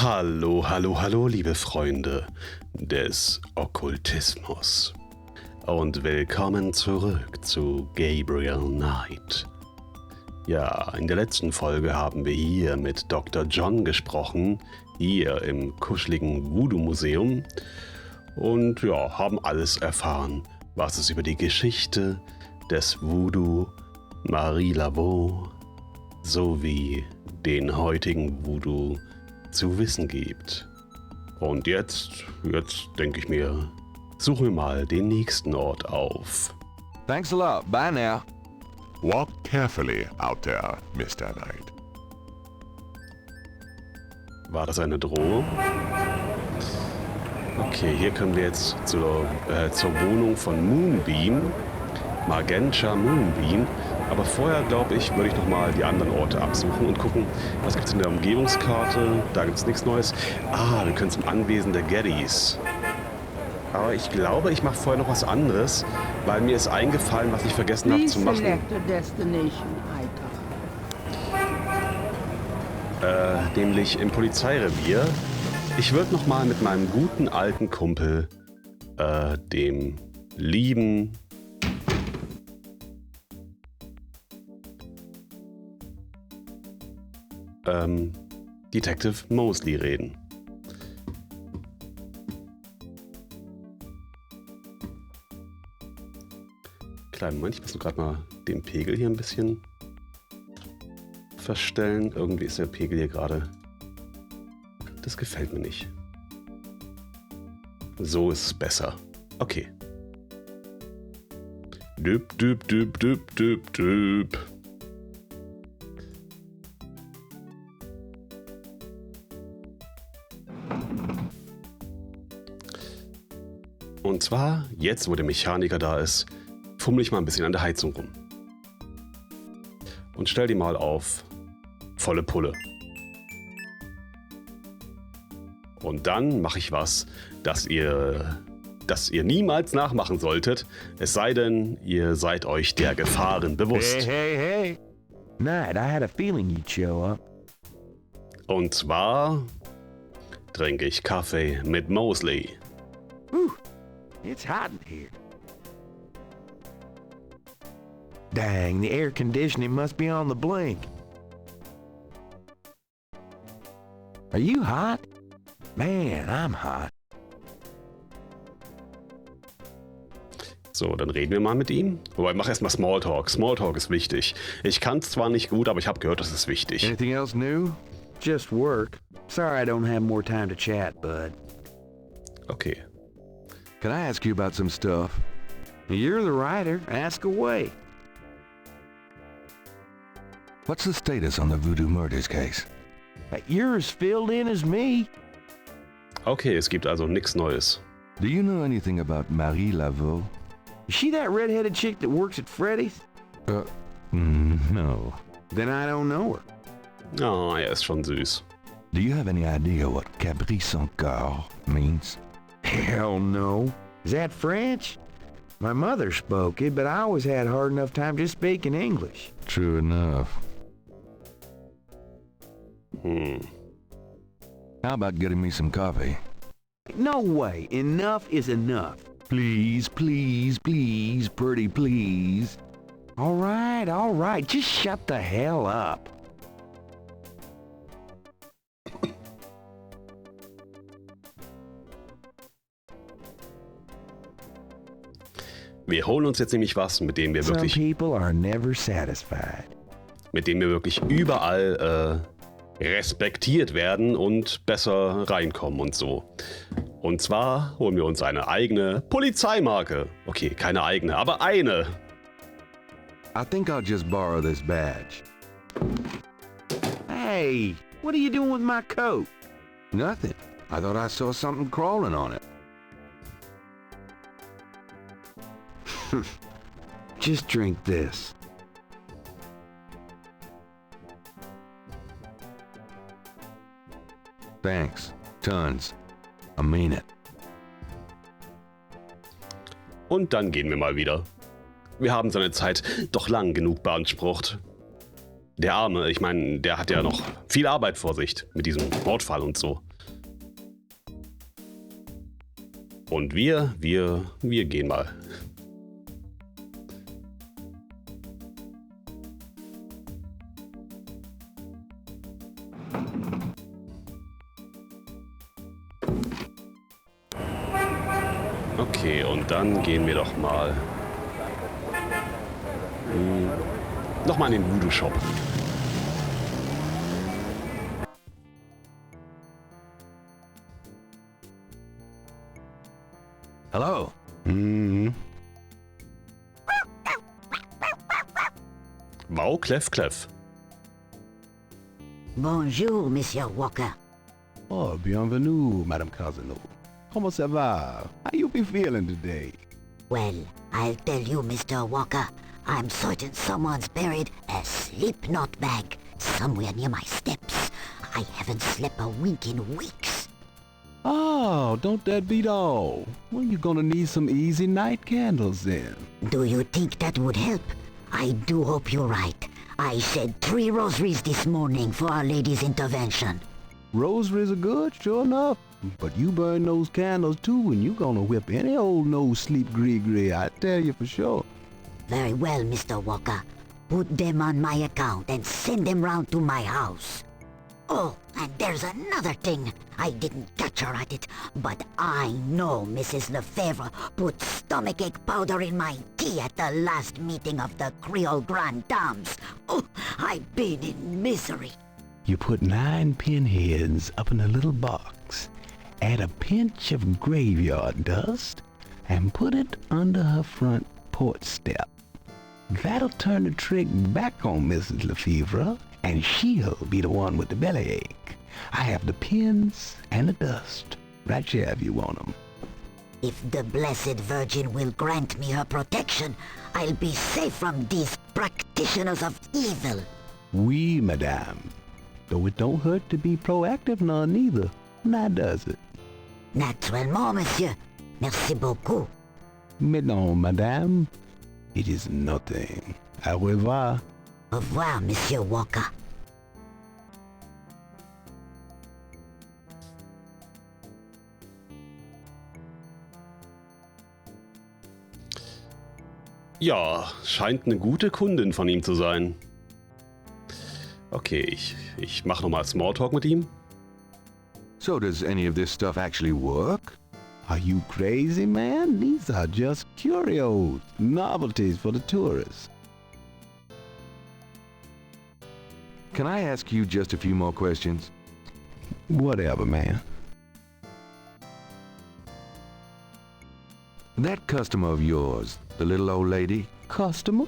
Hallo, hallo, hallo, liebe Freunde des Okkultismus. Und willkommen zurück zu Gabriel Knight. Ja, in der letzten Folge haben wir hier mit Dr. John gesprochen, hier im kuscheligen Voodoo-Museum. Und ja, haben alles erfahren, was es über die Geschichte des Voodoo, Marie Laveau sowie den heutigen Voodoo zu wissen gibt. Und jetzt denke ich mir, suchen wir mal den nächsten Ort auf. Thanks a lot. Bye now. Walk carefully out there, Mr. Knight. War das eine Drohung? Okay, hier können wir jetzt zur Wohnung von Moonbeam. Magenta Moonbeam. Aber vorher, glaube ich, würde ich noch mal die anderen Orte absuchen und gucken, was gibt es in der Umgebungskarte. Da gibt es nichts Neues. Ah, wir können zum Anwesen der Gettys. Aber ich glaube, ich mache vorher noch was anderes, weil mir ist eingefallen, was ich vergessen habe zu machen. Nämlich im Polizeirevier. Ich würde noch mal mit meinem guten alten Kumpel, dem lieben Detective Mosley reden. Kleinen Moment, ich muss nur gerade mal den Pegel hier ein bisschen verstellen. Irgendwie ist der Pegel hier gerade... Das gefällt mir nicht. So ist es besser. Okay. Düb, düb, düb, düb, düb, düb. Und zwar, jetzt wo der Mechaniker da ist, fummel ich mal ein bisschen an der Heizung rum. Und stell die mal auf volle Pulle. Und dann mache ich was, das ihr niemals nachmachen solltet, es sei denn, ihr seid euch der Gefahren bewusst. Hey. Knight, I had a feeling you'd show up. Und zwar trinke ich Kaffee mit Mosley. It's hot in here. Dang, the air conditioning must be on the blink. Are you hot? Man, I'm hot. So, dann reden wir mal mit ihm. Wobei, mach erstmal Smalltalk. Smalltalk ist wichtig. Ich kann es zwar nicht gut, aber ich habe gehört, das ist wichtig. Anything else new? Just work. Sorry I don't have more time to chat, bud. Okay. Can I ask you about some stuff? You're the writer. Ask away. What's the status on the Voodoo-Murders case? You're as filled in as me. Okay, es gibt also nichts Neues. Do you know anything about Marie Laveau? Is she that red-headed chick that works at Freddy's? No. Then I don't know her. Ah, er ist schon süß. Do you have any idea what caprice son cœur means? Hell no. Is that French? My mother spoke it, but I always had a hard enough time just speaking English. True enough. How about getting me some coffee? No way. Enough is enough. Please, please, please, pretty please. All right. Just shut the hell up. Wir holen uns jetzt nämlich was, mit dem wir wirklich überall respektiert werden und besser reinkommen und so. Und zwar holen wir uns eine eigene Polizeimarke. Okay, keine eigene, aber eine. I think I'll just borrow this badge. Hey, what are you doing with my coat? Nothing. I thought I saw something crawling on it. Just drink this. Thanks. Tons. I mean it. Und dann gehen wir mal wieder. Wir haben seine Zeit doch lang genug beansprucht. Der Arme, ich meine, der hat ja noch viel Arbeit vor sich mit diesem Mordfall und so. Und wir gehen mal. Okay, und dann gehen wir doch mal nochmal in den Voodoo-Shop. Hello. Wow, Clef, Clef. Bonjour, Monsieur Walker. Oh, bienvenue, Madame Casino. Comment ça va? How you be feeling today? Well, I'll tell you, Mr. Walker, I'm certain someone's buried a sleep note bag somewhere near my steps. I haven't slept a wink in weeks. Oh, don't that beat all? Well, you're gonna need some easy night candles then. Do you think that would help? I do hope you're right. I said 3 rosaries this morning for Our Lady's intervention. Rosaries are good, sure enough. But you burn those candles too, and you gonna whip any old no-sleep gree-gree, I tell you for sure. Very well, Mr. Walker. Put them on my account and send them round to my house. Oh, and there's another thing. I didn't catch her at it, but I know Mrs. Lefebvre put stomachache powder in my tea at the last meeting of the Creole Grand Dames. Oh, I've been in misery. You put 9 pinheads up in a little box, add a pinch of graveyard dust, and put it under her front porch step. That'll turn the trick back on Mrs. Lefebvre, and she'll be the one with the bellyache. I have the pins and the dust right here if you want 'em. If the Blessed Virgin will grant me her protection, I'll be safe from these practitioners of evil. Oui, madame. Though it don't hurt to be proactive none neither, now does it? Naturellement, monsieur. Merci beaucoup. Mais non, madame. It is nothing. Au revoir. Au revoir, Monsieur Walker. Ja, scheint eine gute Kundin von ihm zu sein. Okay, ich mache nochmal Smalltalk mit ihm. So does any of this stuff actually work? Are you crazy, man? These are just curios, novelties for the tourists. Can I ask you just a few more questions? Whatever, man. That customer of yours, the little old lady, Customer?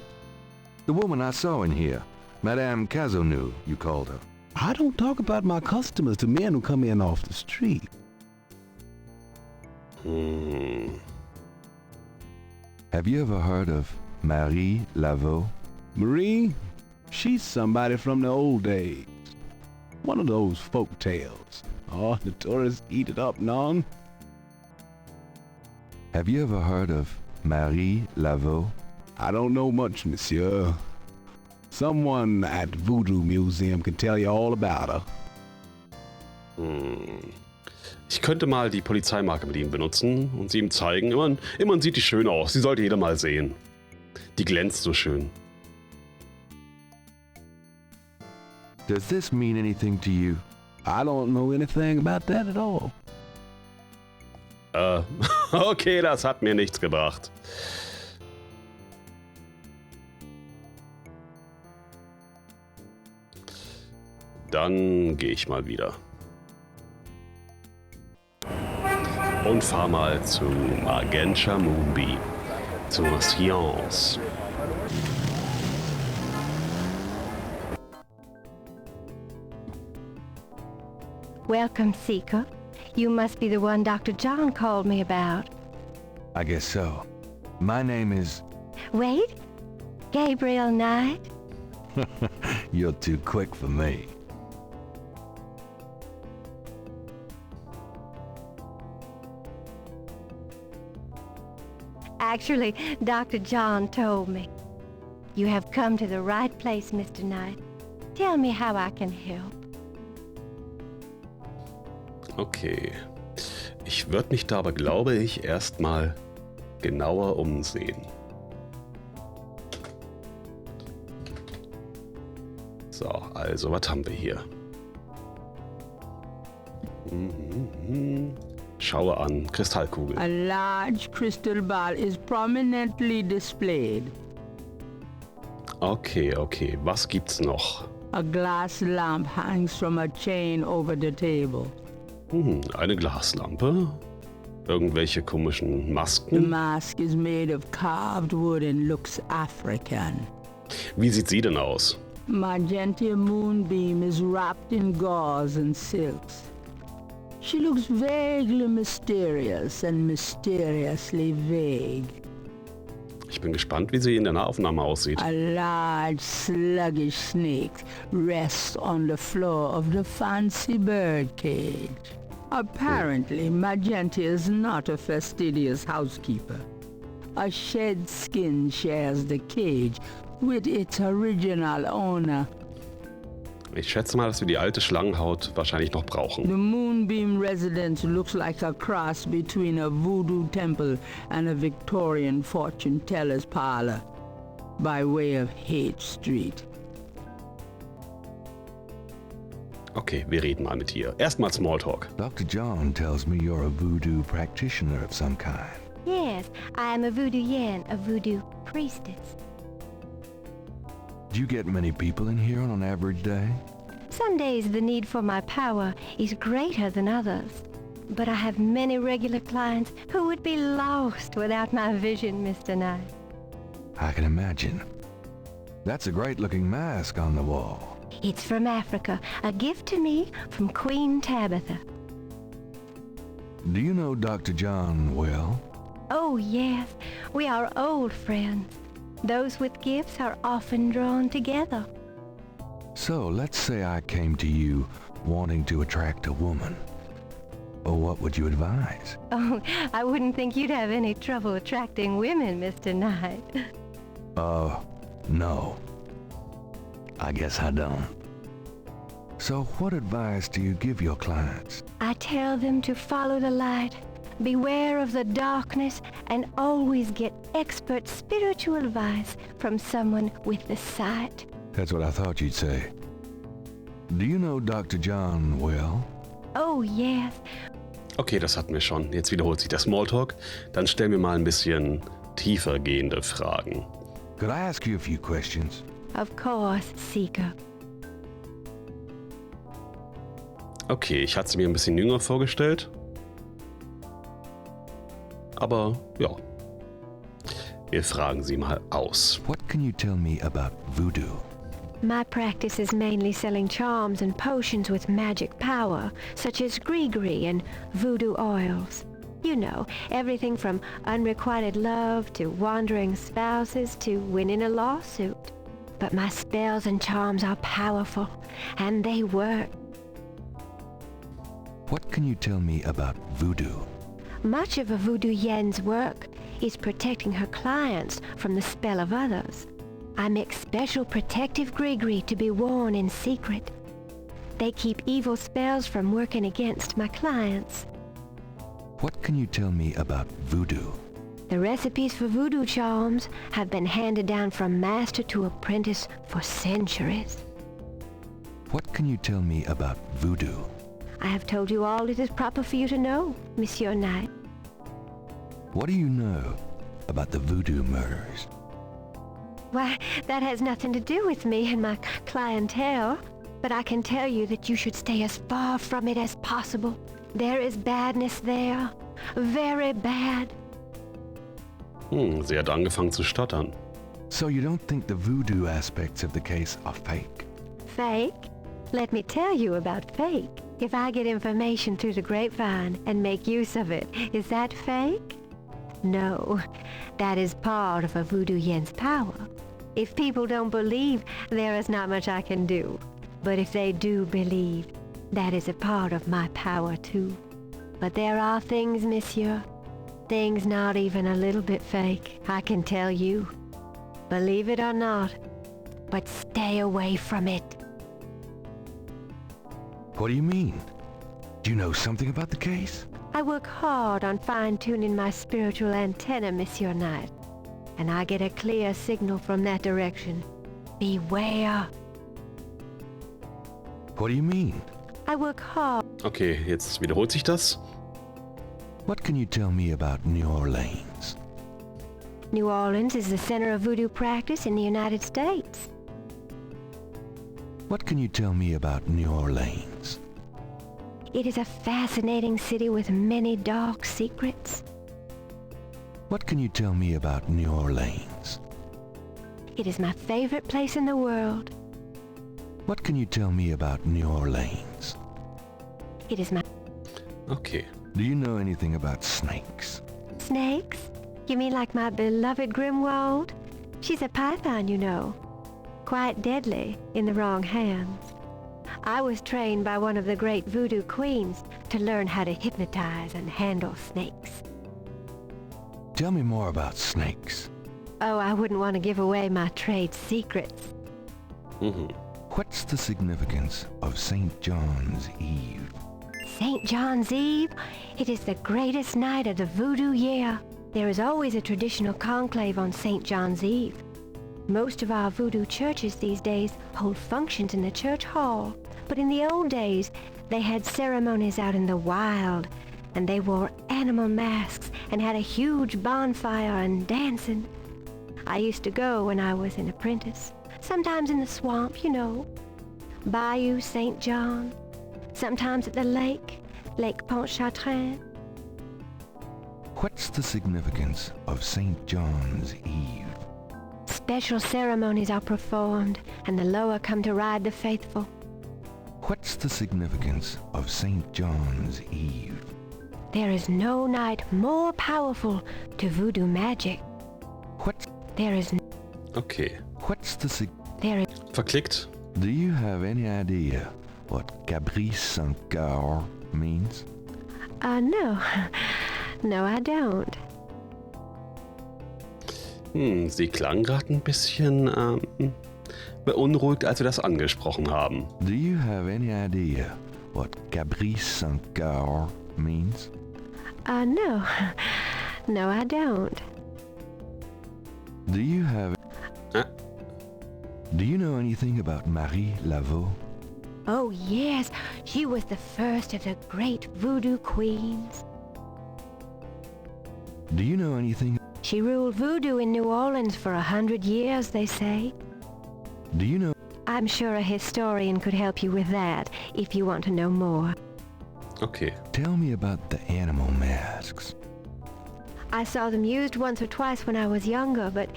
the woman I saw in here, Madame Casonu, you called her. I don't talk about my customers to men who come in off the street. Have you ever heard of Marie Laveau? Marie? She's somebody from the old days. One of those folk tales. Oh, the tourists eat it up, non? Have you ever heard of Marie Laveau? I don't know much, monsieur. Someone at Voodoo Museum can tell you all about her. Ich könnte mal die Polizeimarke mit ihm benutzen und sie ihm zeigen. Immerhin sieht die schön aus. Sie sollte jeder mal sehen. Die glänzt so schön. Does this mean anything to you? I don't know anything about that at all. Okay, das hat mir nichts gebracht. Dann gehe ich mal wieder. Und fahr mal zu Magenta Moonbee, zur Science. Welcome, Seeker. You must be the one Dr. John called me about. I guess so. My name is... Wait? Gabriel Knight? You're too quick for me. Actually, Dr. John told me. You have come to the right place, Mr. Knight. Tell me how I can help. Okay. Ich würde mich dabei, glaube ich, erstmal genauer umsehen. So, also, was haben wir hier? Schaue an, Kristallkugel. A large crystal ball is prominently displayed. Okay, okay. Was gibt's noch? A glass lamp hangs from a chain over the table. Eine Glaslampe? Irgendwelche komischen The Masken? mask is made of carved wood and looks African. Wie sieht sie denn aus? Magenta moonbeam is wrapped in gauze and silks. She looks vaguely mysterious and mysteriously vague. Ich bin gespannt, wie sie in der Nahaufnahme aussieht. A large, sluggish snake rests on the floor of the fancy bird cage. Apparently, Magenta is not a fastidious housekeeper. A shed skin shares the cage with its original owner. Ich schätze mal, dass wir die alte Schlangenhaut wahrscheinlich noch The brauchen. Moonbeam residence looks like a cross between a voodoo temple and a Victorian fortune teller's parlor by way of Haight Street. Okay, wir reden mal mit ihr. Erstmal Smalltalk. Dr. John tells me you're a voodoo practitioner of some kind. Yes, I am a voodoo yen, a voodoo priestess. Do you get many people in here on an average day? Some days the need for my power is greater than others. But I have many regular clients who would be lost without my vision, Mr. Knight. I can imagine. That's a great-looking mask on the wall. It's from Africa, a gift to me from Queen Tabitha. Do you know Dr. John well? Oh, yes, we are old friends. Those with gifts are often drawn together. So, let's say I came to you wanting to attract a woman. Oh, what would you advise? Oh, I wouldn't think you'd have any trouble attracting women, Mr. Knight. No. I guess I don't. So, what advice do you give your clients? I tell them to follow the light, beware of the darkness, and always get expert spiritual advice from someone with the sight. That's what I thought you'd say. Do you know Dr. John well? Oh, yes. Okay, das hatten wir schon. Jetzt wiederholt sich der Smalltalk. Dann stellen wir mal ein bisschen tiefer gehende Fragen. Could I ask you a few questions? Of course, Seeker. Okay, ich hatte sie mir ein bisschen jünger vorgestellt. Aber ja, wir fragen sie mal aus. What can you tell me about voodoo? My practice is mainly selling charms and potions with magic power, such as gree-gree and voodoo oils. You know, everything from unrequited love to wandering spouses to winning a lawsuit. But my spells and charms are powerful, and they work. What can you tell me about voodoo? Much of a voodoo yen's work is protecting her clients from the spell of others. I make special protective gree-gree to be worn in secret. They keep evil spells from working against my clients. What can you tell me about voodoo? The recipes for voodoo charms have been handed down from master to apprentice for centuries. What can you tell me about voodoo? I have told you all it is proper for you to know, Monsieur Knight. What do you know about the voodoo murders? Why, that has nothing to do with me and my clientele, but I can tell you that you should stay as far from it as possible. There is badness there, very bad. Sie hat angefangen zu stottern. So you don't think the voodoo aspects of the case are fake? Fake? Let me tell you about fake. If I get information through the grapevine and make use of it, is that fake? No, that is part of a voodoo yen's power. If people don't believe, there is not much I can do. But if they do believe, that is a part of my power too. But there are things, monsieur, things not even a little bit fake, I can tell you. Believe it or not, but stay away from it. What do you mean? Do you know something about the case? I work hard on fine-tuning my spiritual antenna, Monsieur Knight, and I get a clear signal from that direction. Beware. What do you mean? I work hard. Okay, jetzt wiederholt sich das. What can you tell me about New Orleans? New Orleans is the center of voodoo practice in the United States. What can you tell me about New Orleans? It is a fascinating city with many dark secrets. What can you tell me about New Orleans? It is my favorite place in the world. What can you tell me about New Orleans? It is my... Okay. Do you know anything about snakes? Snakes? You mean like my beloved Grimwald? She's a python, you know. Quite deadly in the wrong hands. I was trained by one of the great voodoo queens to learn how to hypnotize and handle snakes. Tell me more about snakes. Oh, I wouldn't want to give away my trade secrets. What's the significance of St. John's Eve? St. John's Eve? It is the greatest night of the voodoo year. There is always a traditional conclave on St. John's Eve. Most of our voodoo churches these days hold functions in the church hall, but in the old days, they had ceremonies out in the wild, and they wore animal masks and had a huge bonfire and dancing. I used to go when I was an apprentice, sometimes in the swamp, you know, Bayou St. John, sometimes at the lake, Lake Pontchartrain. What's the significance of St. John's Eve? Special ceremonies are performed, and the Loa come to ride the faithful. What's the significance of St. John's Eve? There is no night more powerful to voodoo magic. What's There is Okay. What's the there is Verklickt. Do you have any idea what Gabriel St. Gabriel means? No. No, I don't. Sie klang gerade ein bisschen beunruhigt, als wir das angesprochen haben. Do you have any idea what Gabriel St. Gabriel means? No. No, I don't. Do you have Ah. Do you know anything about Marie Laveau? Oh, yes. She was the first of the great voodoo queens. Do you know anything She ruled voodoo in New Orleans for 100 years, they say. Do you know I'm sure a historian could help you with that, if you want to know more. Okay. Tell me about the animal masks. I saw them used once or twice when I was younger, but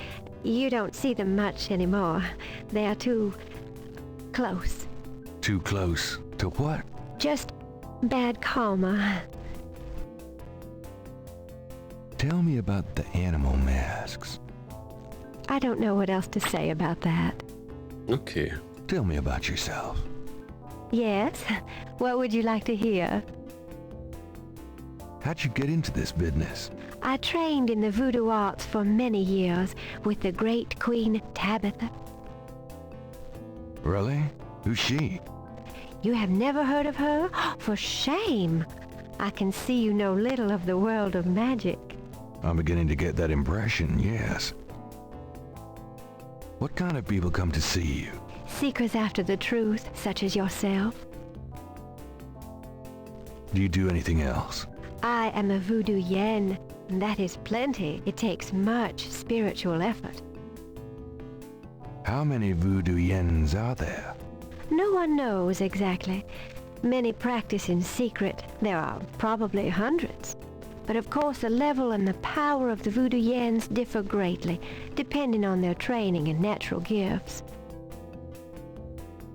you don't see them much anymore. They are too close. Too close to what? Just bad karma. Tell me about the animal masks. I don't know what else to say about that. Okay. Tell me about yourself. Yes? What would you like to hear? How'd you get into this business? I trained in the voodoo arts for many years with the great Queen Tabitha. Really? Who's she? You have never heard of her? For shame! I can see you know little of the world of magic. I'm beginning to get that impression, yes. What kind of people come to see you? Seekers after the truth, such as yourself. Do you do anything else? I am a voodoo yen, and that is plenty. It takes much spiritual effort. How many voodoo yens are there? No one knows exactly. Many practice in secret. There are probably hundreds. But of course the level and the power of the voodoo yens differ greatly, depending on their training and natural gifts.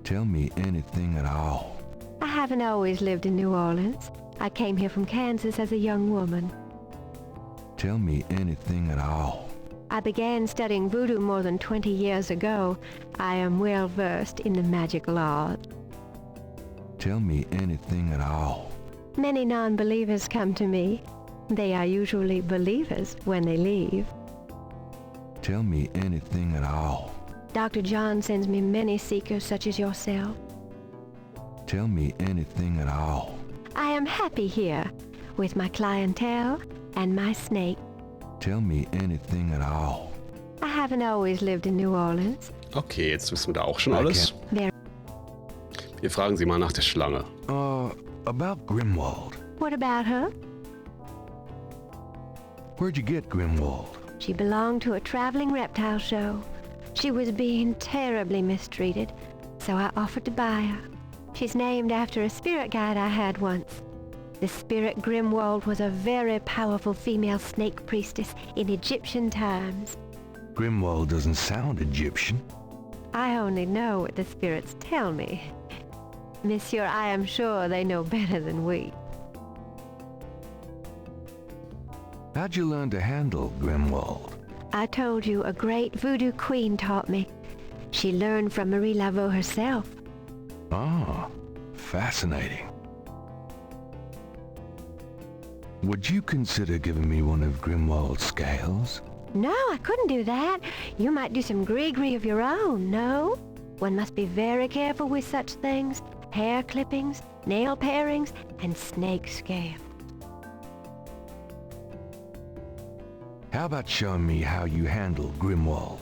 Tell me anything at all. I haven't always lived in New Orleans. I came here from Kansas as a young woman. Tell me anything at all. I began studying voodoo more than 20 years ago. I am well versed in the magical art. Tell me anything at all. Many non-believers come to me. They are usually believers when they leave. Tell me anything at all. Dr. John sends me many seekers such as yourself. Tell me anything at all. I am happy here. with my clientele and my snake. Tell me anything at all. I haven't always lived in New Orleans. Okay, jetzt wissen wir da auch schon alles. There. Wir fragen sie mal nach der Schlange. About Grimwald. What about her? Where'd you get Grimwald? She belonged to a traveling reptile show. She was being terribly mistreated, so I offered to buy her. She's named after a spirit guide I had once. The spirit Grimwald was a very powerful female snake priestess in Egyptian times. Grimwald doesn't sound Egyptian. I only know what the spirits tell me. Monsieur, I am sure they know better than we. How'd you learn to handle Grimwald? I told you a great voodoo queen taught me. She learned from Marie Laveau herself. Ah, fascinating. Would you consider giving me one of Grimwald's scales? No, I couldn't do that. You might do some gree-gree of your own, no? One must be very careful with such things. Hair clippings, nail parings, and snake scales. How about showing me how you handle Grimwald?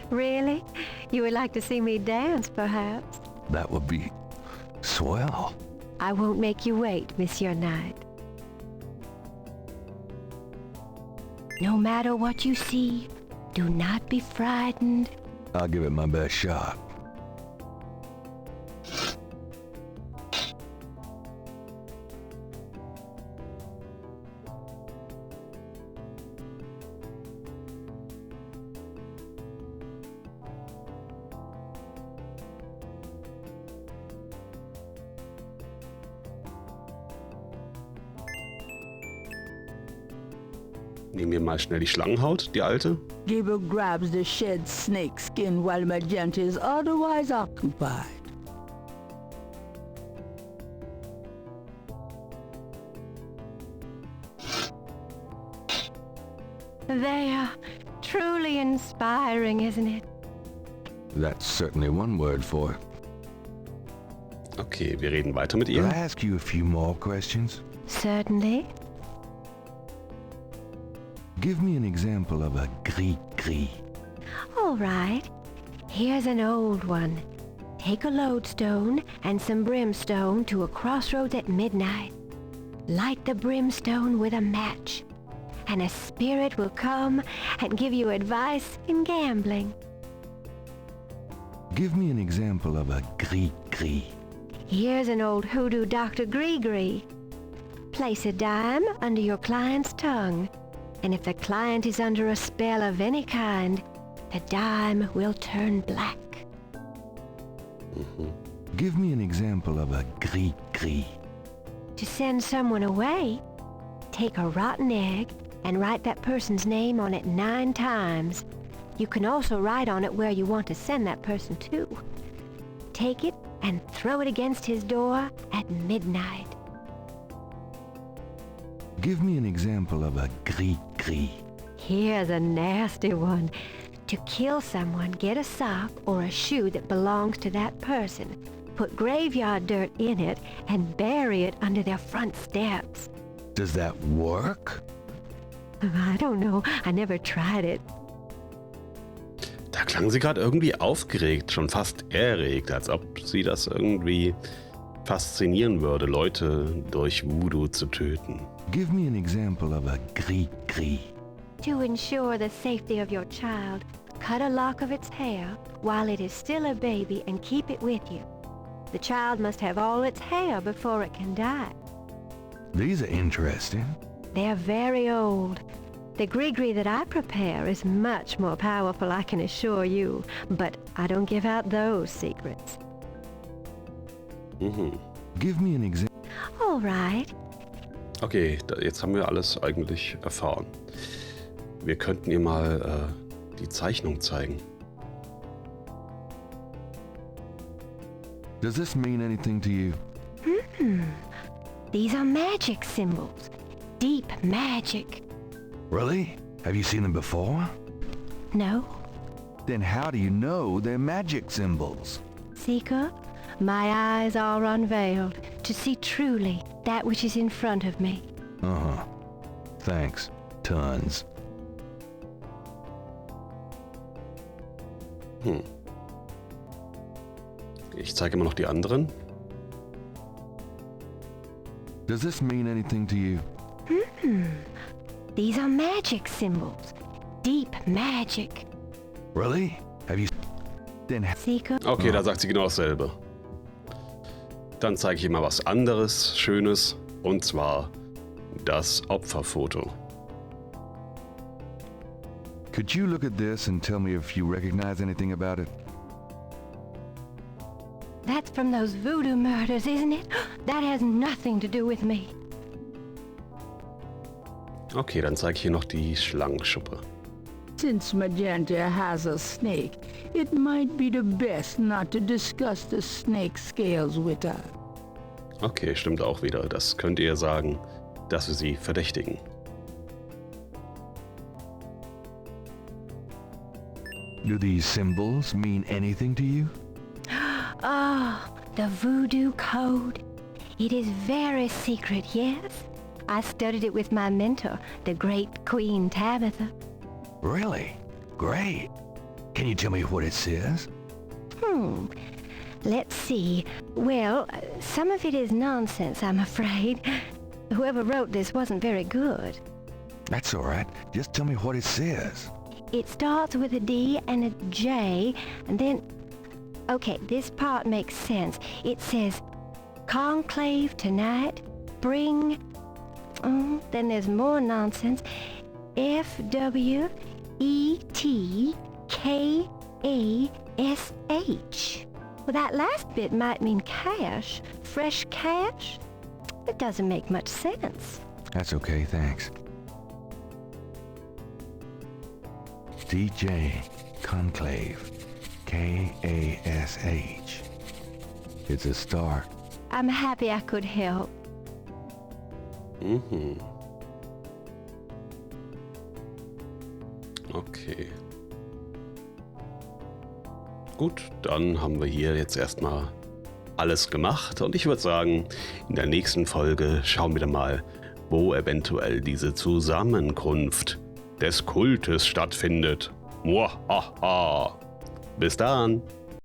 Really? You would like to see me dance, perhaps? That would be swell. I won't make you wait, Monsieur Knight. No matter what you see, do not be frightened. I'll give it my best shot. Nehmen wir mal schnell die Schlangenhaut, die alte. Gabriel grabs the shed snake skin while Magenta is otherwise occupied. There. Truly inspiring, isn't it? That's certainly one word for it. Okay, wir reden weiter mit Can I ihr. ask you a few more questions? Certainly. Give me an example of a gris-gris. All right. Here's an old one. Take a lodestone and some brimstone to a crossroads at midnight. Light the brimstone with a match, and a spirit will come and give you advice in gambling. Give me an example of a gris-gris. Here's an old hoodoo Dr. Gree-Gree. Place a dime under your client's tongue, and if the client is under a spell of any kind, the dime will turn black. Give me an example of a gris-gris. To send someone away, take a rotten egg and write that person's name on it 9 times. You can also write on it where you want to send that person to. Take it and throw it against his door at midnight. Give me an example of a gris-gris. Here's a nasty one. To kill someone, get a sock or a shoe that belongs to that person. Put graveyard dirt in it and bury it under their front steps. Does that work? I don't know. I never tried it. Da klang sie gerade irgendwie aufgeregt, schon fast erregt, als ob sie das irgendwie faszinieren würde, Leute durch Voodoo zu töten. Give me an example of a gris-gris. To ensure the safety of your child, cut a lock of its hair while it is still a baby and keep it with you. The child must have all its hair before it can die. These are interesting. They're very old. The gree-gree that I prepare is much more powerful, I can assure you, but I don't give out those secrets. Give me an example. All right. Okay, jetzt haben wir alles eigentlich erfahren. Wir könnten ihr mal die Zeichnung zeigen. Does this mean anything to you? These are magic symbols. Deep magic. Really? Have you seen them before? No? Then how do you know they're magic symbols? Seeker, my eyes are unveiled to see truly that which is in front of me. Uh-huh. Thanks. Tons. Ich zeige immer noch die anderen. Does this mean anything to you? These are magic symbols. Deep magic. Really? Have you... Then... Secret. Okay, da sagt sie genau dasselbe. Dann zeige ich ihr mal was anderes, Schönes, und zwar das Opferfoto. Could you look at this and tell me if you recognize anything about it? That's from those voodoo murders, isn't it? That has nothing to do with me. Okay, dann zeige ich hier noch die Schlangenschuppe. Since Magenta has a snake, it might be the best not to discuss the snake scales with her. Okay, stimmt auch wieder. Das könnt ihr sagen, dass wir sie verdächtigen. Do these symbols mean anything to you? Oh, the voodoo code. It is very secret, yes? I studied it with my mentor, the great Queen Tabitha. Really? Great. Can you tell me what it says? Let's see. Well, some of it is nonsense, I'm afraid. Whoever wrote this wasn't very good. That's all right. Just tell me what it says. It starts with a D and a J, and then... Okay, this part makes sense. It says, conclave tonight, bring... then there's more nonsense. F-W-E-T-K-A-S-H. Well, that last bit might mean cash. Fresh cash? It doesn't make much sense. That's okay, thanks. DJ Conclave. K-A-S-H. It's a start. I'm happy I could help. Okay. Gut, dann haben wir hier jetzt erstmal alles gemacht und ich würde sagen, in der nächsten Folge schauen wir dann mal, wo eventuell diese Zusammenkunft des Kultes stattfindet. Muahaha. Bis dann.